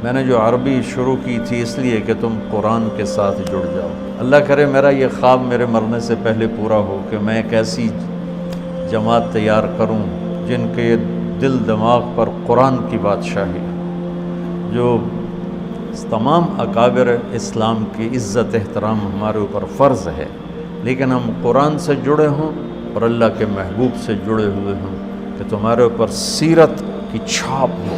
میں نے جو عربی شروع کی تھی اس لیے کہ تم قرآن کے ساتھ جڑ جاؤ۔ اللہ کرے میرا یہ خواب میرے مرنے سے پہلے پورا ہو کہ میں ایک ایسی جماعت تیار کروں جن کے دل دماغ پر قرآن کی بادشاہی، جو تمام اکابر اسلام کی عزت احترام ہمارے اوپر فرض ہے، لیکن ہم قرآن سے جڑے ہوں اور اللہ کے محبوب سے جڑے ہوئے ہوں کہ تمہارے اوپر سیرت کی چھاپ ہو،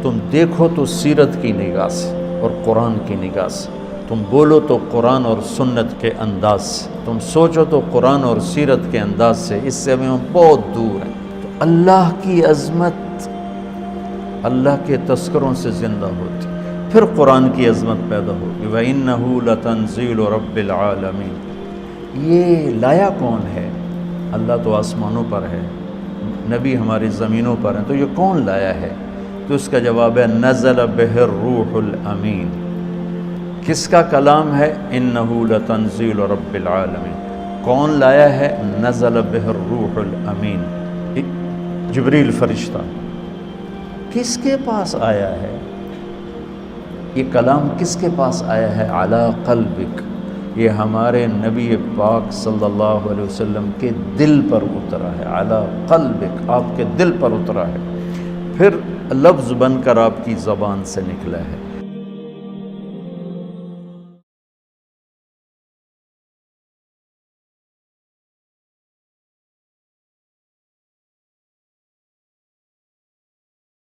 تم دیکھو تو سیرت کی نگاہ سے اور قرآن کی نگاہ سے، تم بولو تو قرآن اور سنت کے انداز سے، تم سوچو تو قرآن اور سیرت کے انداز سے۔ اس سے ہم بہت دور ہیں۔ تو اللہ کی عظمت اللہ کے تذکروں سے زندہ ہوتی، پھر قرآن کی عظمت پیدا ہوگی۔ وَإِنَّهُ لَتَنزِيلُ رَبِّ الْعَالَمِينَ۔ یہ لایا کون ہے؟ اللہ تو آسمانوں پر ہے، نبی ہماری زمینوں پر ہیں، تو یہ کون لایا ہے؟ تو اس کا جواب ہے نزل بہ الروح الامین۔ کس کا کلام ہے؟ انہ لتنزیل رب العالمین۔ کون لایا ہے؟ نزل بہ الروح الامین، جبریل فرشتہ۔ کس کے پاس آیا ہے یہ کلام؟ کس کے پاس آیا ہے؟ علی قلبک، یہ ہمارے نبی پاک صلی اللہ علیہ وسلم کے دل پر اترا ہے۔ علی قلبک، آپ کے دل پر اترا ہے، پھر لفظ بن کر آپ کی زبان سے نکلا ہے۔